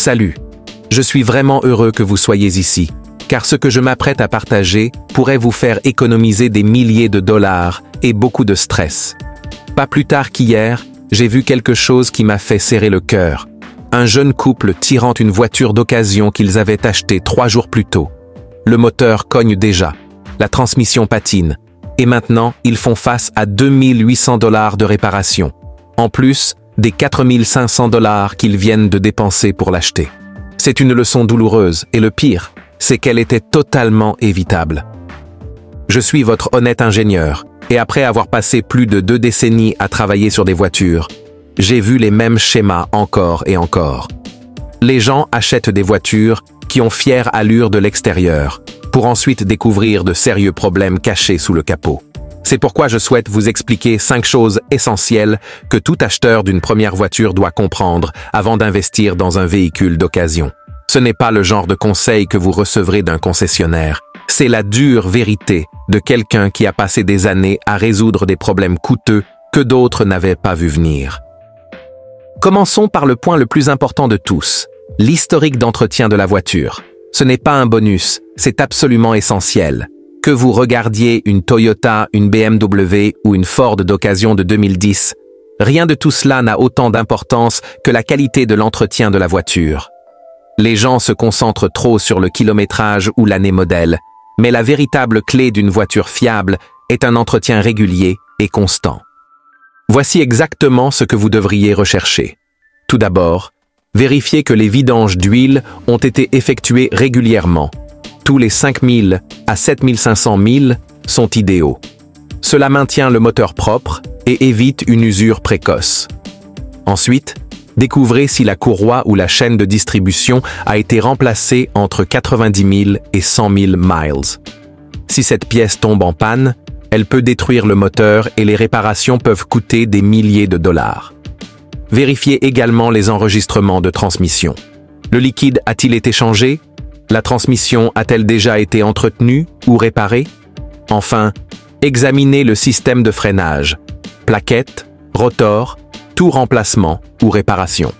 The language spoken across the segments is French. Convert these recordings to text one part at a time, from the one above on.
Salut. Je suis vraiment heureux que vous soyez ici, car ce que je m'apprête à partager pourrait vous faire économiser des milliers de dollars et beaucoup de stress. Pas plus tard qu'hier, j'ai vu quelque chose qui m'a fait serrer le cœur. Un jeune couple tirant une voiture d'occasion qu'ils avaient achetée 3 jours plus tôt. Le moteur cogne déjà, la transmission patine, et maintenant ils font face à 2800 $ de réparation, en plus des 4500 $ qu'ils viennent de dépenser pour l'acheter. C'est une leçon douloureuse, et le pire, c'est qu'elle était totalement évitable. Je suis votre honnête ingénieur, et après avoir passé plus de 2 décennies à travailler sur des voitures, j'ai vu les mêmes schémas encore et encore. Les gens achètent des voitures qui ont fière allure de l'extérieur, pour ensuite découvrir de sérieux problèmes cachés sous le capot. C'est pourquoi je souhaite vous expliquer 5 choses essentielles que tout acheteur d'une première voiture doit comprendre avant d'investir dans un véhicule d'occasion. Ce n'est pas le genre de conseil que vous recevrez d'un concessionnaire. C'est la dure vérité de quelqu'un qui a passé des années à résoudre des problèmes coûteux que d'autres n'avaient pas vu venir. Commençons par le point le plus important de tous, l'historique d'entretien de la voiture. Ce n'est pas un bonus, c'est absolument essentiel. Que vous regardiez une Toyota, une BMW ou une Ford d'occasion de 2010, rien de tout cela n'a autant d'importance que la qualité de l'entretien de la voiture. Les gens se concentrent trop sur le kilométrage ou l'année modèle, mais la véritable clé d'une voiture fiable est un entretien régulier et constant. Voici exactement ce que vous devriez rechercher. Tout d'abord, vérifiez que les vidanges d'huile ont été effectuées régulièrement. Tous les 5000 à 7500 milles sont idéaux. Cela maintient le moteur propre et évite une usure précoce. Ensuite, découvrez si la courroie ou la chaîne de distribution a été remplacée entre 90 000 et 100 000 miles. Si cette pièce tombe en panne, elle peut détruire le moteur et les réparations peuvent coûter des milliers de dollars. Vérifiez également les enregistrements de transmission. Le liquide a-t-il été changé? La transmission a-t-elle déjà été entretenue ou réparée? Enfin, examinez le système de freinage, plaquettes, rotor, tout remplacement ou réparation.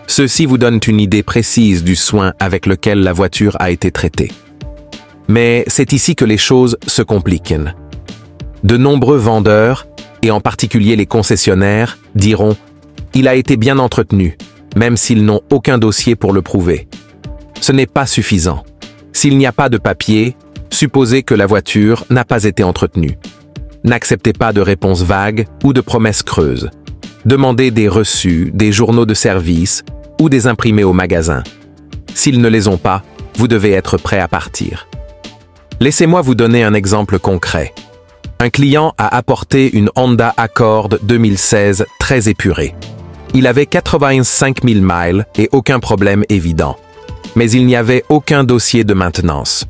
Ceci vous donne une idée précise du soin avec lequel la voiture a été traitée. Mais c'est ici que les choses se compliquent. De nombreux vendeurs, et en particulier les concessionnaires, diront « Il a été bien entretenu », même s'ils n'ont aucun dossier pour le prouver. Ce n'est pas suffisant. S'il n'y a pas de papier, supposez que la voiture n'a pas été entretenue. N'acceptez pas de réponses vagues ou de promesses creuses. Demandez des reçus, des journaux de service ou des imprimés au magasin. S'ils ne les ont pas, vous devez être prêt à partir. Laissez-moi vous donner un exemple concret. Un client a apporté une Honda Accord 2016 très épurée. Il avait 85 000 miles et aucun problème évident. Mais il n'y avait aucun dossier de maintenance.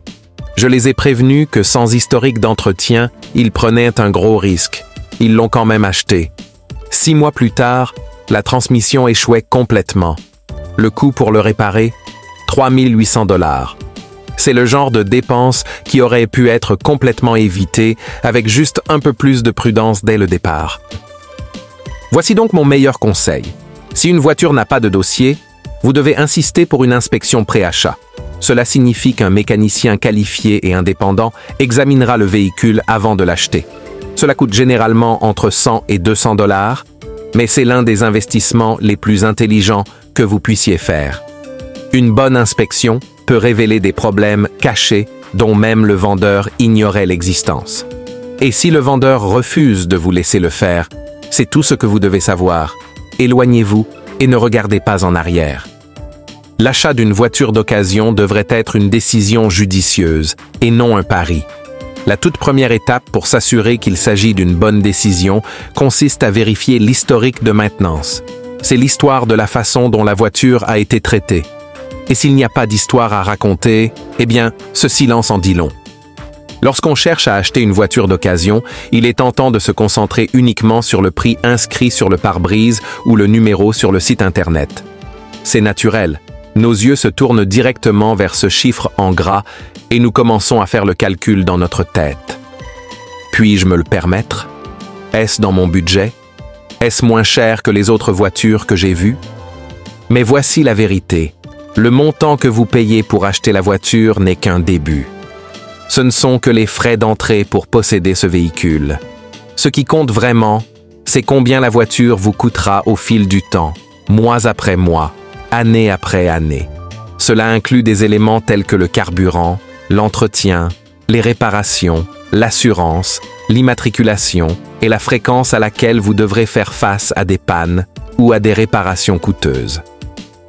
Je les ai prévenus que sans historique d'entretien, ils prenaient un gros risque. Ils l'ont quand même acheté. 6 mois plus tard, la transmission échouait complètement. Le coût pour le réparer, 3800 $. C'est le genre de dépense qui aurait pu être complètement évité avec juste un peu plus de prudence dès le départ. Voici donc mon meilleur conseil. Si une voiture n'a pas de dossier, vous devez insister pour une inspection pré-achat. Cela signifie qu'un mécanicien qualifié et indépendant examinera le véhicule avant de l'acheter. Cela coûte généralement entre 100 et 200 $, mais c'est l'un des investissements les plus intelligents que vous puissiez faire. Une bonne inspection peut révéler des problèmes cachés dont même le vendeur ignorait l'existence. Et si le vendeur refuse de vous laisser le faire, c'est tout ce que vous devez savoir. Éloignez-vous et ne regardez pas en arrière. L'achat d'une voiture d'occasion devrait être une décision judicieuse et non un pari. La toute première étape pour s'assurer qu'il s'agit d'une bonne décision consiste à vérifier l'historique de maintenance. C'est l'histoire de la façon dont la voiture a été traitée. Et s'il n'y a pas d'histoire à raconter, eh bien, ce silence en dit long. Lorsqu'on cherche à acheter une voiture d'occasion, il est tentant de se concentrer uniquement sur le prix inscrit sur le pare-brise ou le numéro sur le site Internet. C'est naturel. Nos yeux se tournent directement vers ce chiffre en gras et nous commençons à faire le calcul dans notre tête. Puis-je me le permettre? Est-ce dans mon budget? Est-ce moins cher que les autres voitures que j'ai vues? Mais voici la vérité. Le montant que vous payez pour acheter la voiture n'est qu'un début. Ce ne sont que les frais d'entrée pour posséder ce véhicule. Ce qui compte vraiment, c'est combien la voiture vous coûtera au fil du temps, mois après mois, année après année. Cela inclut des éléments tels que le carburant, l'entretien, les réparations, l'assurance, l'immatriculation et la fréquence à laquelle vous devrez faire face à des pannes ou à des réparations coûteuses.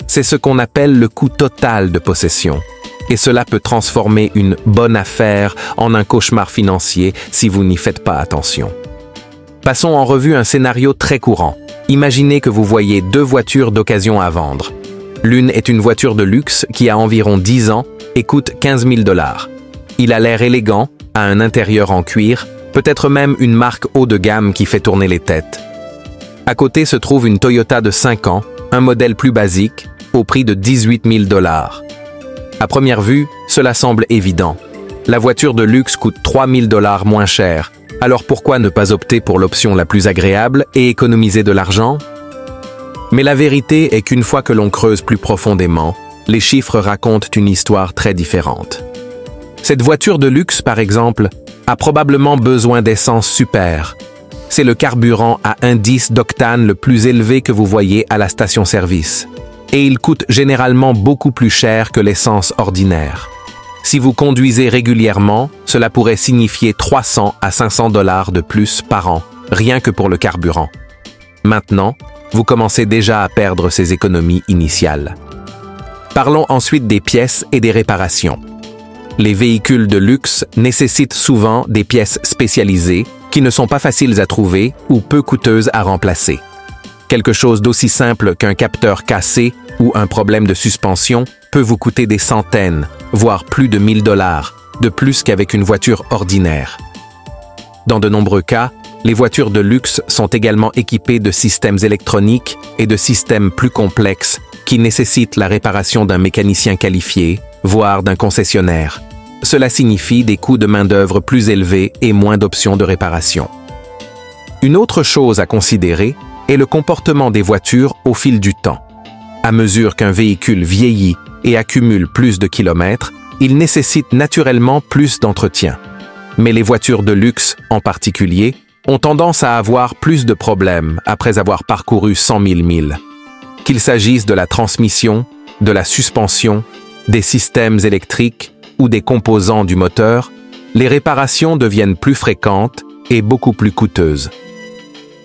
C'est ce qu'on appelle le coût total de possession. Et cela peut transformer une bonne affaire en un cauchemar financier si vous n'y faites pas attention. Passons en revue un scénario très courant. Imaginez que vous voyez deux voitures d'occasion à vendre. L'une est une voiture de luxe qui a environ 10 ans et coûte 15 000 $. Il a l'air élégant, a un intérieur en cuir, peut-être même une marque haut de gamme qui fait tourner les têtes. À côté se trouve une Toyota de 5 ans, un modèle plus basique, au prix de 18 000 $. À première vue, cela semble évident. La voiture de luxe coûte 3 000 $ moins cher, alors pourquoi ne pas opter pour l'option la plus agréable et économiser de l'argent? Mais la vérité est qu'une fois que l'on creuse plus profondément, les chiffres racontent une histoire très différente. Cette voiture de luxe, par exemple, a probablement besoin d'essence super. C'est le carburant à indice d'octane le plus élevé que vous voyez à la station-service. Et il coûte généralement beaucoup plus cher que l'essence ordinaire. Si vous conduisez régulièrement, cela pourrait signifier 300 à 500 $ de plus par an, rien que pour le carburant. Maintenant, vous commencez déjà à perdre ces économies initiales. Parlons ensuite des pièces et des réparations. Les véhicules de luxe nécessitent souvent des pièces spécialisées qui ne sont pas faciles à trouver ou peu coûteuses à remplacer. Quelque chose d'aussi simple qu'un capteur cassé ou un problème de suspension peut vous coûter des centaines, voire plus de 1 000 $, de plus qu'avec une voiture ordinaire. Dans de nombreux cas, les voitures de luxe sont également équipées de systèmes électroniques et de systèmes plus complexes qui nécessitent la réparation d'un mécanicien qualifié, voire d'un concessionnaire. Cela signifie des coûts de main-d'œuvre plus élevés et moins d'options de réparation. Une autre chose à considérer est le comportement des voitures au fil du temps. À mesure qu'un véhicule vieillit et accumule plus de kilomètres, il nécessite naturellement plus d'entretien. Mais les voitures de luxe, en particulier, ont tendance à avoir plus de problèmes après avoir parcouru 100 000 milles. Qu'il s'agisse de la transmission, de la suspension, des systèmes électriques ou des composants du moteur, les réparations deviennent plus fréquentes et beaucoup plus coûteuses.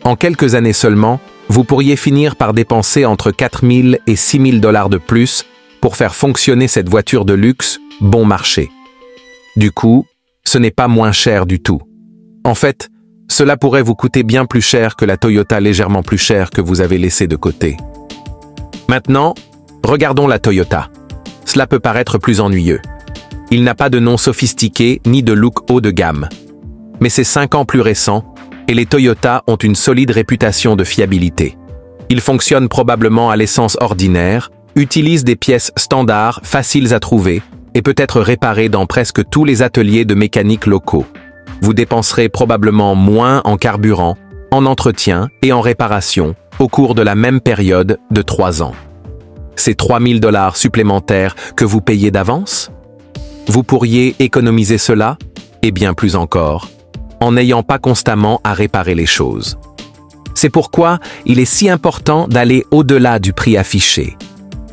En quelques années seulement, vous pourriez finir par dépenser entre 4 000 et 6 000 $ de plus pour faire fonctionner cette voiture de luxe bon marché. Du coup, ce n'est pas moins cher du tout. En fait, cela pourrait vous coûter bien plus cher que la Toyota légèrement plus chère que vous avez laissée de côté. Maintenant, regardons la Toyota. Cela peut paraître plus ennuyeux. Il n'a pas de nom sophistiqué ni de look haut de gamme. Mais c'est 5 ans plus récent et les Toyota ont une solide réputation de fiabilité. Ils fonctionnent probablement à l'essence ordinaire, utilisent des pièces standards faciles à trouver et peut être réparés dans presque tous les ateliers de mécanique locaux. Vous dépenserez probablement moins en carburant, en entretien et en réparation au cours de la même période de 3 ans. C'est 3 000 $ supplémentaires que vous payez d'avance? Vous pourriez économiser cela, et bien plus encore, en n'ayant pas constamment à réparer les choses. C'est pourquoi il est si important d'aller au-delà du prix affiché.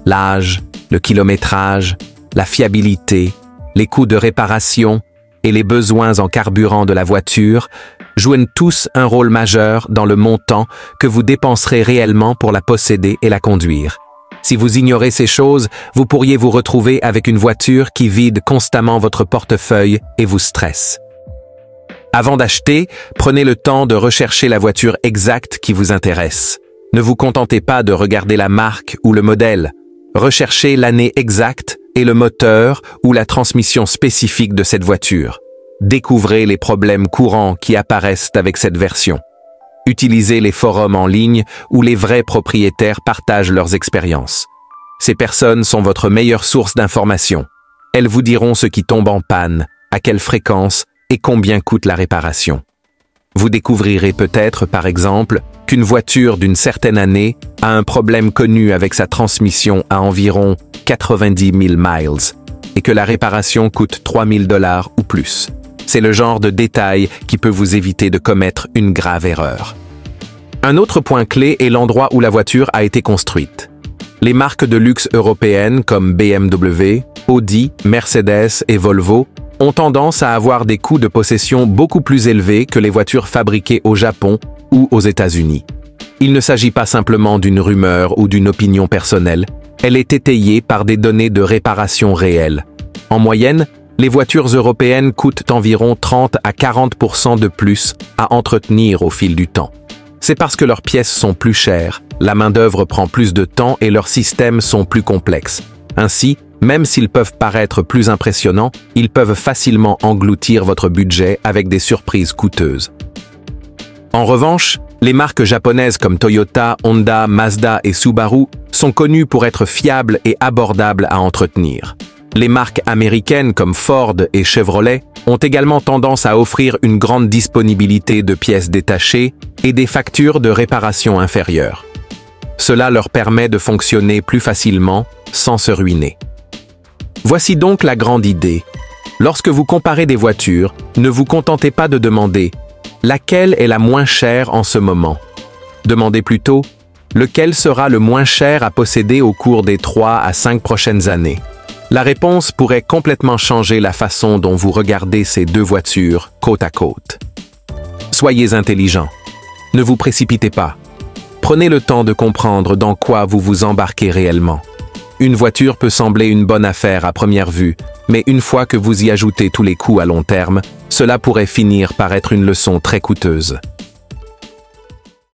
L'âge, le kilométrage, la fiabilité, les coûts de réparation et les besoins en carburant de la voiture jouent tous un rôle majeur dans le montant que vous dépenserez réellement pour la posséder et la conduire. Si vous ignorez ces choses, vous pourriez vous retrouver avec une voiture qui vide constamment votre portefeuille et vous stresse. Avant d'acheter, prenez le temps de rechercher la voiture exacte qui vous intéresse. Ne vous contentez pas de regarder la marque ou le modèle. Recherchez l'année exacte et le moteur ou la transmission spécifique de cette voiture. Découvrez les problèmes courants qui apparaissent avec cette version. Utilisez les forums en ligne où les vrais propriétaires partagent leurs expériences. Ces personnes sont votre meilleure source d'information. Elles vous diront ce qui tombe en panne, à quelle fréquence et combien coûte la réparation. Vous découvrirez peut-être, par exemple, qu'une voiture d'une certaine année a un problème connu avec sa transmission à environ 90 000 miles et que la réparation coûte 3 000 $ ou plus. C'est le genre de détail qui peut vous éviter de commettre une grave erreur. Un autre point clé est l'endroit où la voiture a été construite. Les marques de luxe européennes comme BMW, Audi, Mercedes et Volvo ont tendance à avoir des coûts de possession beaucoup plus élevés que les voitures fabriquées au Japon ou aux États-Unis. Il ne s'agit pas simplement d'une rumeur ou d'une opinion personnelle, elle est étayée par des données de réparation réelles. En moyenne, les voitures européennes coûtent environ 30 à 40% de plus à entretenir au fil du temps. C'est parce que leurs pièces sont plus chères, la main-d'œuvre prend plus de temps et leurs systèmes sont plus complexes. Ainsi, même s'ils peuvent paraître plus impressionnants, ils peuvent facilement engloutir votre budget avec des surprises coûteuses. En revanche, les marques japonaises comme Toyota, Honda, Mazda et Subaru sont connues pour être fiables et abordables à entretenir. Les marques américaines comme Ford et Chevrolet ont également tendance à offrir une grande disponibilité de pièces détachées et des factures de réparation inférieures. Cela leur permet de fonctionner plus facilement sans se ruiner. Voici donc la grande idée. Lorsque vous comparez des voitures, ne vous contentez pas de demander « laquelle est la moins chère en ce moment ?» Demandez plutôt « lequel sera le moins cher à posséder au cours des 3 à 5 prochaines années ?» La réponse pourrait complètement changer la façon dont vous regardez ces deux voitures côte à côte. Soyez intelligent. Ne vous précipitez pas. Prenez le temps de comprendre dans quoi vous vous embarquez réellement. Une voiture peut sembler une bonne affaire à première vue, mais une fois que vous y ajoutez tous les coûts à long terme, cela pourrait finir par être une leçon très coûteuse.